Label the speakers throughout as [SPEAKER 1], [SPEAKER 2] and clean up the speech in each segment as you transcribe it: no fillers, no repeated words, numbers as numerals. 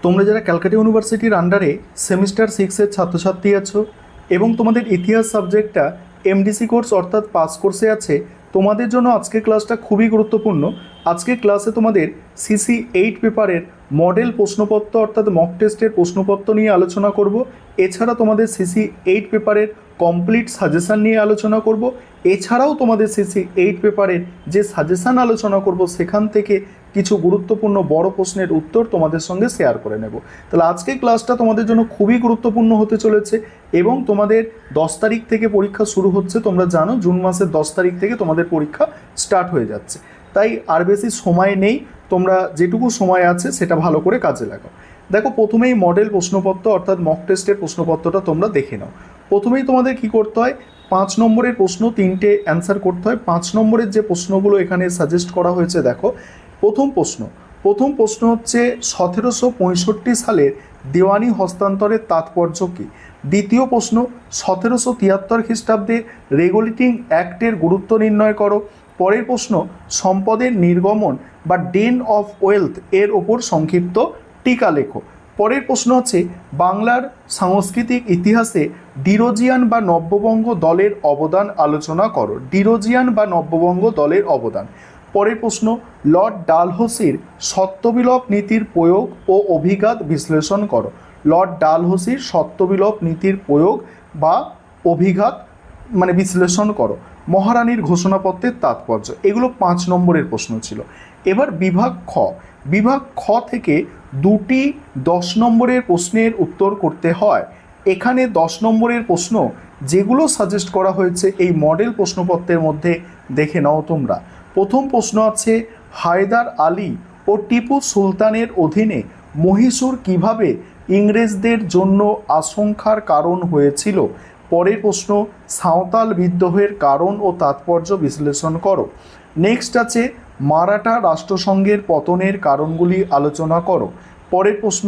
[SPEAKER 1] তোমরা যারা ক্যালকাটা ইউনিভার্সিটির আন্ডারে সেমিস্টার 6-এর ছাত্রছাত্রী আছো এবং তোমাদের ইতিহাস সাবজেক্টটা এমডিসি কোর্স অর্থাৎ পাস কোর্সে আছে, তোমাদের জন্য আজকের ক্লাসটা খুবই গুরুত্বপূর্ণ। আজকের ক্লাসে তোমাদের CC8 পেপারের মডেল প্রশ্নপত্র অর্থাৎ মক টেস্টের প্রশ্নপত্র নিয়ে আলোচনা করব। এছাড়া তোমাদের CC8 পেপারের কমপ্লিট সাজেশান নিয়ে আলোচনা করব। এছাড়াও তোমাদের CC8 পেপারের যে সাজেশান আলোচনা করব সেখান থেকে কিছু গুরুত্বপূর্ণ বড় প্রশ্নের উত্তর তোমাদের সঙ্গে শেয়ার করে নেব। তাহলে আজকের ক্লাসটা তোমাদের জন্য খুবই গুরুত্বপূর্ণ হতে চলেছে এবং তোমাদের 10 তারিখ থেকে পরীক্ষা শুরু হচ্ছে। তোমরা জানো জুন মাসের 10 তারিখ থেকে তোমাদের পরীক্ষা স্টার্ট হয়ে যাচ্ছে, তাই আর বেশি সময় নেই। তোমরা যেটুকু সময় আছে সেটা ভালো করে কাজে লাগাও। দেখো, প্রথমেই মডেল প্রশ্নপত্র অর্থাৎ মক টেস্টের প্রশ্নপত্রটা তোমরা দেখে নাও। প্রথমেই তোমাদের কি করতে হয়, 5 নম্বরের প্রশ্ন 3টে অ্যান্সার করতে হয়। 5 নম্বরের যে প্রশ্নগুলো এখানে সাজেস্ট করা হয়েছে, দেখো প্রথম প্রশ্ন হচ্ছে 1765 সালের দেওয়ানি হস্তান্তরের তাৎপর্য কী। দ্বিতীয় প্রশ্ন, 1773 খ্রিস্টাব্দে রেগুলেটিং অ্যাক্টের গুরুত্ব নির্ণয় করো। পরের প্রশ্ন, সম্পদের নির্গমন বা ডেন অফ ওয়েলথ এর ওপর সংক্ষিপ্ত টিকা লেখো। পরের প্রশ্ন হচ্ছে বাংলার সাংস্কৃতিক ইতিহাসে ডিরোজিয়ান বা নব্যবঙ্গ দলের অবদান আলোচনা করো। ডিরোজিয়ান বা নব্যবঙ্গ দলের অবদান। পরের প্রশ্ন, লর্ড ডালহৌসির সত্যবিলোপ নীতির প্রয়োগ ও অভিঘাত বিশ্লেষণ করো। লর্ড ডালহৌসির সত্যবিলোপ নীতির প্রয়োগ বা অভিঘাত বিশ্লেষণ করো। মহারানীর ঘোষণাপত্রের তাৎপর্য। এগুলো 5 নম্বরের প্রশ্ন ছিল। এবার বিভাগ খ থেকে 2টি 10 নম্বরের প্রশ্নের উত্তর করতে হয়। এখানে 10 নম্বরের প্রশ্ন যেগুলো সাজেস্ট করা হয়েছে এই মডেল প্রশ্নপত্রের মধ্যে দেখে নাও তোমরা। প্রথম প্রশ্ন আছে, হায়দার আলী ও টিপু সুলতানের অধীনে মহীশূর কিভাবে ইংরেজদের জন্য আশঙ্কার কারণ হয়েছিল। পরের প্রশ্ন, সাঁওতাল বিদ্রোহের কারণ ও তাৎপর্য বিশ্লেষণ করো। নেক্সট আছে, মারাঠা রাষ্ট্রসংঘের পতনের কারণগুলি আলোচনা করো। পরের প্রশ্ন,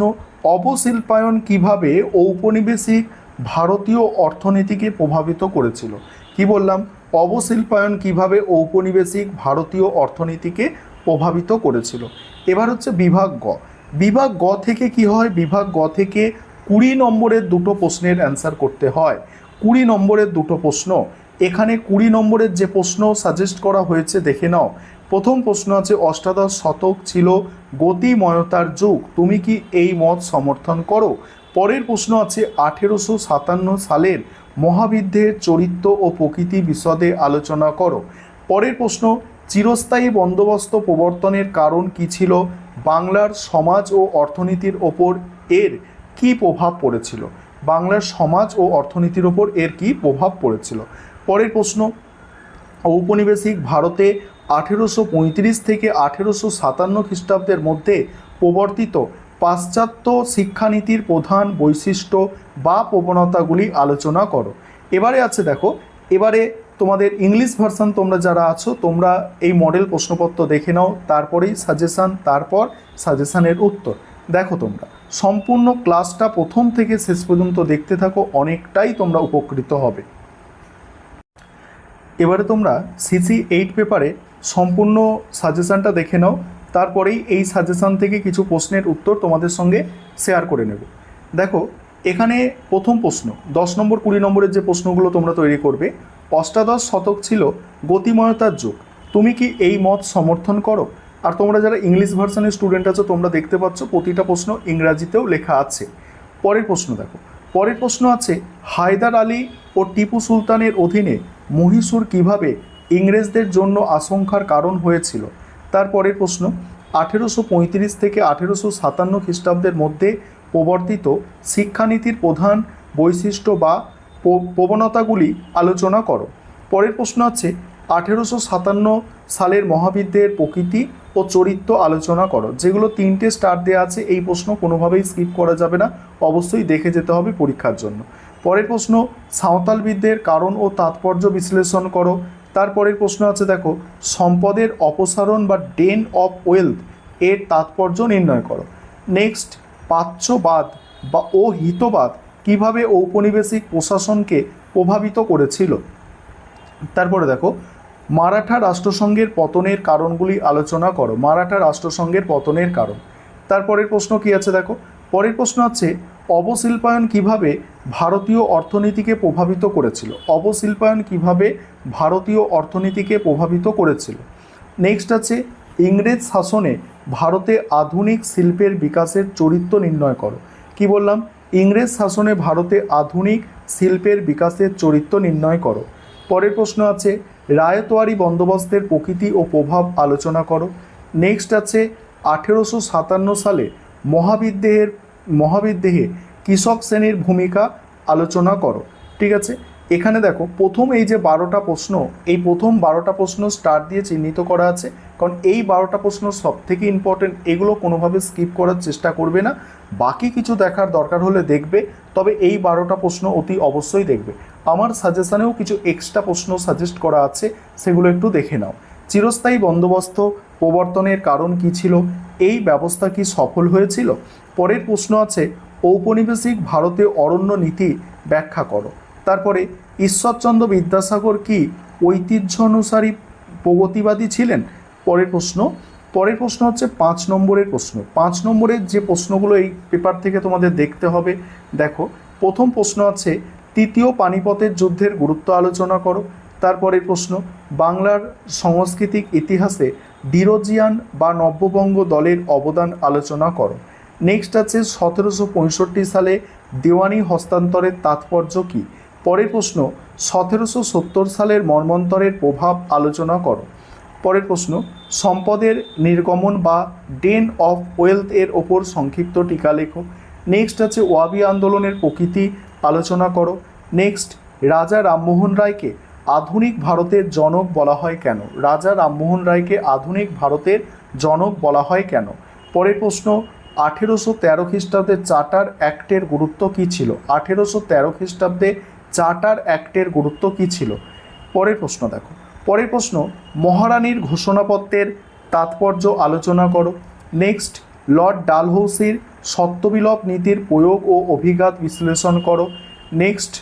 [SPEAKER 1] অবশিল্পায়ন কিভাবে ঔপনিবেশিক ভারতীয় অর্থনীতিকে প্রভাবিত করেছিল। কি বললাম, অবশিল্পায়ন কিভাবে ঔপনিবেশিক ভারতীয় অর্থনীতিকে প্রভাবিত করেছিল। এবার হচ্ছে বিভাগ গ থেকে কি হয়, বিভাগ গ থেকে 20 নম্বরের 2টো প্রশ্নের অ্যান্সার করতে হয়। 20 নম্বরের 2টো প্রশ্ন। এখানে 20 নম্বরের যে প্রশ্ন সাজেস্ট করা হয়েছে দেখে নাও। প্রথম প্রশ্ন আছে, অষ্টাদশ শতক ছিল গতিময়তার যুগ, তুমি কি এই মত সমর্থন করো। পরের প্রশ্ন আছে, 1857 সালের মহাবিদ্যের চরিত্র ও প্রকৃতি বিশদে আলোচনা করো। পরের প্রশ্ন, চিরস্থায়ী বন্দোবস্ত প্রবর্তনের কারণ কী ছিল, বাংলার সমাজ ও অর্থনীতির ওপর এর কী প্রভাব পড়েছিল। বাংলার সমাজ ও অর্থনীতির ওপর এর কী প্রভাব পড়েছিল। পরের প্রশ্ন, ঔপনিবেশিক ভারতে 1835 থেকে 1857 খ্রিস্টাব্দের মধ্যে প্রবর্তিত পাশ্চাত্য শিক্ষানীতির প্রধান বৈশিষ্ট্য বা প্রবণতাগুলি আলোচনা করো। এবারে আছে, দেখো এবারে তোমাদের ইংলিশ ভার্সান তোমরা যারা আছো তোমরা এই মডেল প্রশ্নপত্র দেখে নাও, তারপরেই সাজেশান, তারপর সাজেশানের উত্তর। দেখো তোমরা সম্পূর্ণ ক্লাসটা প্রথম থেকে শেষ পর্যন্ত দেখতে থাকো, অনেকটাই তোমরা উপকৃত হবে। এবারে তোমরা CC8 পেপারে সম্পূর্ণ সাজেশানটা দেখে নাও, তারপরেই এই সাজেশান থেকে কিছু প্রশ্নের উত্তর তোমাদের সঙ্গে শেয়ার করে নেব। দেখো এখানে প্রথম প্রশ্ন 10 নম্বর 20 নম্বরের যে প্রশ্নগুলো তোমরা তৈরি করবে, অষ্টাদশ শতক ছিল গতিময়তার যুগ, তুমি কি এই মত সমর্থন করো। আর তোমরা যারা ইংলিশ ভার্সানের স্টুডেন্ট আছো তোমরা দেখতে পাচ্ছ প্রতিটা প্রশ্ন ইংরাজিতেও লেখা আছে। পরের প্রশ্ন দেখো, পরের প্রশ্ন আছে, হায়দার আলী ও টিপু সুলতানের অধীনে মহীশূর কিভাবে ইংরেজদের জন্য আশঙ্কার কারণ হয়েছিল। তারপরের প্রশ্ন, 1835 থেকে 1857 খ্রিস্টাব্দের মধ্যে প্রবর্তিত শিক্ষানীতির প্রধান বৈশিষ্ট্য বা প্রবণতাগুলি আলোচনা করো। পরের প্রশ্ন আছে, 1857 সালের মহাবিদ্যের প্রকৃতি ও চরিত্র আলোচনা করো। যেগুলো 3টে স্টার দেওয়া আছে, এই প্রশ্ন কোনোভাবেই স্কিপ করা যাবে না, অবশ্যই দেখে যেতে হবে পরীক্ষার জন্য। পরের প্রশ্ন, সাঁওতাল বিদ্রোহের কারণ ও তাৎপর্য বিশ্লেষণ করো। তারপরের প্রশ্ন আছে, দেখো সম্পদের অপসারণ বা ডেন অফ ওয়েলথ এর তাৎপর্য নির্ণয় করো। নেক্সট, প্রাচ্যবাদ বা ও হিতবাদ কীভাবে ঔপনিবেশিক প্রশাসনকে প্রভাবিত করেছিল। তারপরে দেখো মারাঠা রাষ্ট্রসংঘের পতনের কারণগুলি আলোচনা করো। মারাঠা রাষ্ট্রসংঘের পতনের কারণ। তারপরের প্রশ্ন কি আছে, দেখো পরের প্রশ্ন আছে অবশিল্পায়ন কিভাবে ভারতীয় অর্থনীতিকে প্রভাবিত করেছিল। অবশিল্পায়ন কিভাবে ভারতীয় অর্থনীতিকে প্রভাবিত করেছিল। নেক্সট আছে ইংরেজ শাসনে ভারতে আধুনিক শিল্পের বিকাশের চরিত্র নির্ণয় করো। কি বললাম? ইংরেজ শাসনে ভারতে আধুনিক শিল্পের বিকাশের চরিত্র নির্ণয় করো। পরের প্রশ্ন আছে রায়তওয়ারি বন্দোবস্তের প্রকৃতি ও প্রভাব আলোচনা করো। নেক্সট আছে 1857 সালে মহাবিদ্রোহে কৃষক শ্রেণীর ভূমিকা আলোচনা করো। ঠিক আছে, এখানে দেখো প্রথম এই যে 12টা প্রশ্ন, এই প্রথম 12টা প্রশ্ন স্টার দিয়ে চিহ্নিত করা আছে, কারণ এই 12টা প্রশ্ন সব থেকে ইম্পর্টেন্ট। এগুলো কোনোভাবে স্কিপ করার চেষ্টা করবে না। বাকি কিছু দেখার দরকার হলে দেখবে, তবে এই 12টা প্রশ্ন অতি অবশ্যই দেখবে। আমার সাজেশানেও কিছু এক্সট্রা প্রশ্ন সাজেস্ট করা আছে, সেগুলো একটু দেখে নাও। চিরস্থায়ী বন্দোবস্ত প্রবর্তনের কারণ কি ছিল? এই ব্যবস্থা কি সফল হয়েছিল? পরের প্রশ্ন আছে ঔপনিবেশিক ভারতে অরণ্য নীতি ব্যাখ্যা করো। তারপরে ঈশ্বরচন্দ্র বিদ্যাসাগর কি ঐতিহ্য অনুসারী প্রগতিবাদী ছিলেন? পরের প্রশ্ন হচ্ছে 5 নম্বরের প্রশ্ন। 5 নম্বরের যে প্রশ্নগুলো এই পেপার থেকে তোমাদের দেখতে হবে, দেখো প্রথম প্রশ্ন আছে তৃতীয় পানিপথের যুদ্ধের গুরুত্ব আলোচনা করো। তারপরের প্রশ্ন বাংলার সাংস্কৃতিক ইতিহাসে ডিরোজিয়ান বা নব্যবঙ্গ দলের অবদান আলোচনা করো। নেক্সট আছে 1765 সালে দেওয়ানি হস্তান্তরের তাৎপর্য কী? পরের প্রশ্ন 1770 সালের মর্মন্তরের প্রভাব আলোচনা করো। পরের প্রশ্ন সম্পদের নির্গমন বা ড্রেন অফ ওয়েলথ এর ওপর সংক্ষিপ্ত টিকা লেখো। নেক্সট আছে ওয়াবি আন্দোলনের প্রকৃতি আলোচনা করো। নেক্সট রাজা রামমোহন রায়কে আধুনিক ভারতের জনক বলা হয় কেন? রাজা রামমোহন রায়কে আধুনিক ভারতের জনক বলা হয় কেন? পরের প্রশ্ন 1813 খ্রিস্টাব্দে চার্টার অ্যাক্টের গুরুত্ব কী ছিল? 1813 খ্রিস্টাব্দে চার্টার অ্যাক্টের গুরুত্ব কী ছিল? পরের প্রশ্ন দেখো, পরের প্রশ্ন মহারানীর ঘোষণাপত্রের তাৎপর্য আলোচনা করো। নেক্সট লর্ড ডালহৌসির সত্যবিলোপ নীতির প্রয়োগ ও অভিঘাত বিশ্লেষণ করো। নেক্সট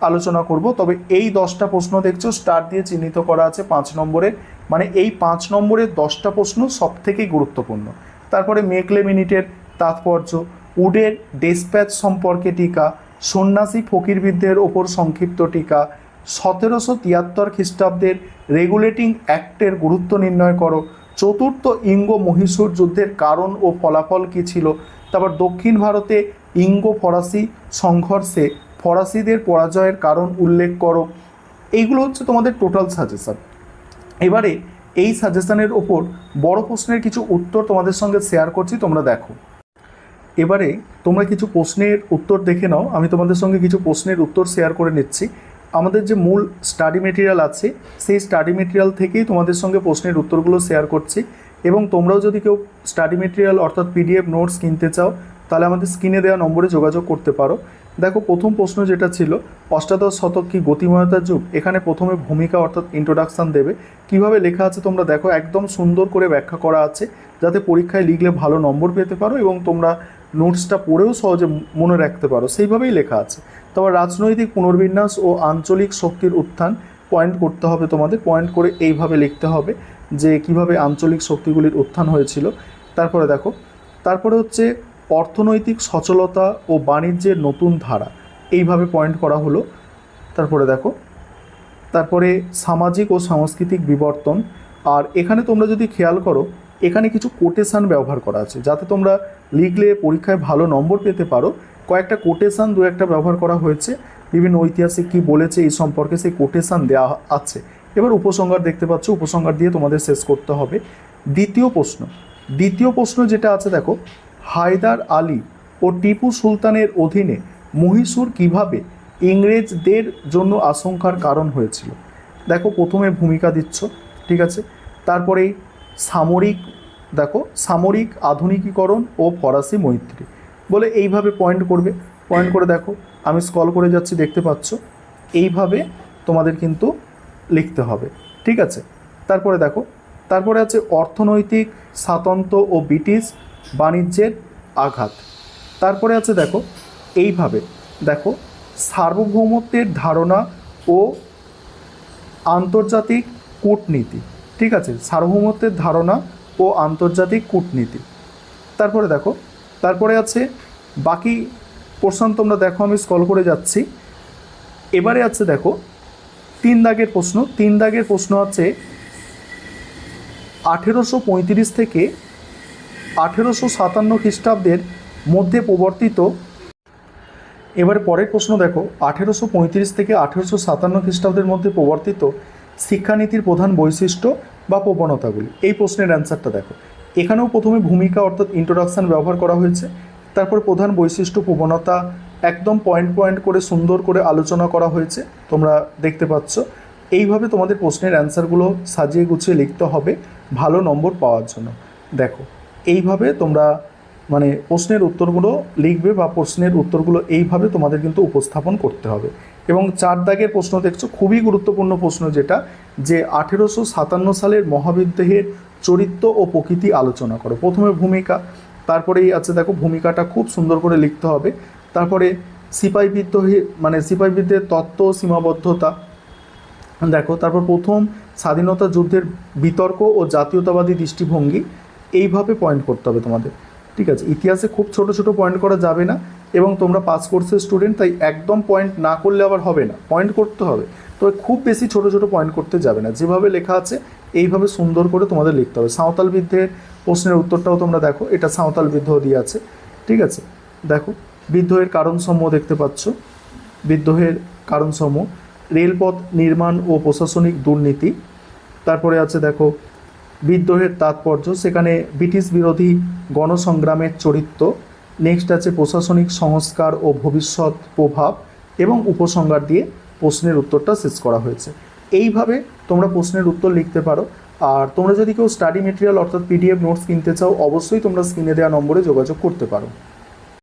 [SPEAKER 1] আলোচনা করব, তবে এই 10টা প্রশ্ন দেখছো স্টার দিয়ে চিহ্নিত করা আছে 5 নম্বরের, মানে এই 5 নম্বরের 10টা প্রশ্ন সব থেকেই গুরুত্বপূর্ণ। তারপরে মেকলে মিনিটের তাৎপর্য, উডের ডেসপ্যাচ সম্পর্কে টিকা, সন্ন্যাসী ফকিরবিদ্যের ওপর সংক্ষিপ্ত টিকা, 1773 খ্রিস্টাব্দের রেগুলেটিং অ্যাক্টের গুরুত্ব নির্ণয় করো, চতুর্থ ইঙ্গো মহীশূর যুদ্ধের কারণ ও ফলাফল কী ছিল, তারপর দক্ষিণ ভারতে ইঙ্গো ফরাসি সংঘর্ষে ফরাসিদের পরাজয়ের কারণ উল্লেখ করো। এইগুলো হচ্ছে তোমাদের টোটাল সাজেশন। এবারে এই সাজেশনের ওপর বড় প্রশ্নের কিছু উত্তর তোমাদের সঙ্গে শেয়ার করছি, তোমরা দেখো। এবারে তোমরা কিছু প্রশ্নের উত্তর দেখে নাও। আমি তোমাদের সঙ্গে কিছু প্রশ্নের উত্তর শেয়ার করে নিচ্ছি। আমাদের যে মূল স্টাডি মেটেরিয়াল আছে, সেই স্টাডি মেটেরিয়াল থেকেই তোমাদের সঙ্গে প্রশ্নের উত্তরগুলো শেয়ার করছি। এবং তোমরাও যদি কেউ স্টাডি মেটেরিয়াল অর্থাৎ পিডিএফ নোটস কিনতে চাও, তাহলে আমাদের স্ক্রিনে দেওয়া নম্বরে যোগাযোগ করতে পারো। দেখো প্রথম প্রশ্ন যেটা ছিল অষ্টাদশ শতক কি গতিময়তার যুগ, এখানে প্রথমে ভূমিকা অর্থাৎ ইন্ট্রোডাকশান দেবে। কিভাবে লেখা আছে তোমরা দেখো, একদম সুন্দর করে ব্যাখ্যা করা আছে, যাতে পরীক্ষায় লিখলে ভালো নম্বর পেতে পারো এবং তোমরা নোটসটা পড়েও সহজে মনে রাখতে পারো, সেইভাবেই লেখা আছে। তারপর রাজনৈতিক পুনর্বিন্যাস ও আঞ্চলিক শক্তির উত্থান পয়েন্ট করতে হবে, তোমাদের পয়েন্ট করে এইভাবে লিখতে হবে যে কিভাবে আঞ্চলিক শক্তিগুলির উত্থান হয়েছিল। তারপরে দেখো, তারপরে হচ্ছে অর্থনৈতিক সচলতা ও বাণিজ্যের নতুন ধারা, এইভাবে পয়েন্ট করা হলো। তারপরে দেখো, তারপরে সামাজিক ও সাংস্কৃতিক বিবর্তন। আর এখানে তোমরা যদি খেয়াল করো, এখানে কিছু কোটেশান ব্যবহার করা আছে, যাতে তোমরা লিখলে পরীক্ষায় ভালো নম্বর পেতে পারো। কয়েকটা কোটেশান দু একটা ব্যবহার করা হয়েছে, বিভিন্ন ঐতিহাসিক কী বলেছে এই সম্পর্কে সেই কোটেশান দেওয়া আছে। এবার উপসংহার দেখতে পাচ্ছ, উপসংহার দিয়ে তোমাদের শেষ করতে হবে। দ্বিতীয় প্রশ্ন যেটা আছে দেখো, হায়দার আলী ও টিপু সুলতানের অধীনে মহীশূর কিভাবে ইংরেজদের জন্য আশঙ্কার কারণ হয়েছিল। দেখো প্রথমে ভূমিকা দিচ্ছ, ঠিক আছে। তারপরেই সামরিক আধুনিকীকরণ ও ফরাসি মৈত্রী বলে এইভাবে পয়েন্ট করবে। পয়েন্ট করে দেখো, আমি স্ক্রল করে যাচ্ছি, দেখতে পাচ্ছ এইভাবে তোমাদের কিন্তু লিখতে হবে, ঠিক আছে। তারপরে দেখো, তারপরে আছে অর্থনৈতিক স্বাতন্ত্র্য ও ব্রিটিশ বাণিজ্যের আঘাত। তারপরে আছে দেখো, এইভাবে দেখো সার্বভৌমত্বের ধারণা ও আন্তর্জাতিক কূটনীতি, ঠিক আছে, সার্বভৌমত্বের ধারণা ও আন্তর্জাতিক কূটনীতি। তারপরে দেখো, তারপরে আছে বাকি পোর্শন তোমরা দেখো, আমি স্ক্রল করে যাচ্ছি। এবারে আছে দেখো 3 দাগের প্রশ্ন। 3 দাগের প্রশ্ন আছে 1835 থেকে 1857 খ্রিস্টাব্দের মধ্যে প্রবর্তিত। এবারে পরের প্রশ্ন দেখো 1835 থেকে 1857 খ্রিস্টাব্দের মধ্যে প্রবর্তিত শিক্ষানীতির প্রধান বৈশিষ্ট্য বা প্রবণতাগুলি। এই প্রশ্নের অ্যান্সারটা দেখো। এখানেও প্রথমে ভূমিকা অর্থাৎ ইন্ট্রোডাকশান ব্যবহার করা হয়েছে, তারপর প্রধান বৈশিষ্ট্য প্রবণতা একদম পয়েন্ট পয়েন্ট করে সুন্দর করে আলোচনা করা হয়েছে, তোমরা দেখতে পাচ্ছ। এইভাবে তোমাদের প্রশ্নের অ্যান্সারগুলো সাজিয়ে গুছিয়ে লিখতে হবে ভালো নম্বর পাওয়ার জন্য। দেখো এইভাবে তোমরা মানে প্রশ্নের উত্তরগুলো লিখবে বা প্রশ্নের উত্তরগুলো এইভাবে তোমাদের কিন্তু উপস্থাপন করতে হবে। এবং 4 দাগের প্রশ্ন দেখছো, খুবই গুরুত্বপূর্ণ প্রশ্ন, যেটা যে 1857 সালের মহাবিদ্রোহের চরিত্র ও প্রকৃতি আলোচনা করো। প্রথমে ভূমিকা, তারপরেই আছে দেখো ভূমিকাটা খুব সুন্দর করে লিখতে হবে। তারপরে সিপাহী বিদ্রোহে মানে সিপাহী বিদ্রোহের তত্ত্ব ও সীমাবদ্ধতা দেখো। তারপর প্রথম স্বাধীনতা যুদ্ধের বিতর্ক ও জাতীয়তাবাদী দৃষ্টিভঙ্গি, এইভাবে পয়েন্ট করতে হবে তোমাদের, ঠিক আছে। ইতিহাসে খুব ছোট ছোট পয়েন্ট করা যাবে না, এবং তোমরা পাস কোর্সের স্টুডেন্ট, তাই একদম পয়েন্ট না করলে আবার হবে না, পয়েন্ট করতে হবে। তবে খুব বেশি ছোট ছোট পয়েন্ট করতে যাবে না, যেভাবে লেখা আছে এইভাবে সুন্দর করে তোমাদের লিখতে হবে। সাঁওতাল বিদ্রোহের প্রশ্নের উত্তরটাও তোমরা দেখো, এটা সাঁওতাল বিদ্রোহ দিয়ে আছে, ঠিক আছে। দেখো বিদ্রোহের কারণসমূহ দেখতে পাচ্ছ, বিদ্রোহের কারণসমূহ রেলপথ নির্মাণ ও প্রশাসনিক দুর্নীতি। তারপরে আছে দেখো বিদ্রোহের তাৎপর্য, সেখানে ব্রিটিশ বিরোধী গণসংগ্রামের চরিত্র। নেক্সট আছে প্রশাসনিক সংস্কার ও ভবিষ্যৎ প্রভাব এবং উপসংহার দিয়ে প্রশ্নের উত্তরটা শেষ করা হয়েছে। এইভাবে তোমরা প্রশ্নের উত্তর লিখতে পারো। আর তোমরা যদি কেউ স্টাডি মেটেরিয়াল অর্থাৎ পিডিএফ নোটস কিনতে চাও, অবশ্যই তোমরা স্ক্রিনে দেওয়া নম্বরে যোগাযোগ করতে পারো।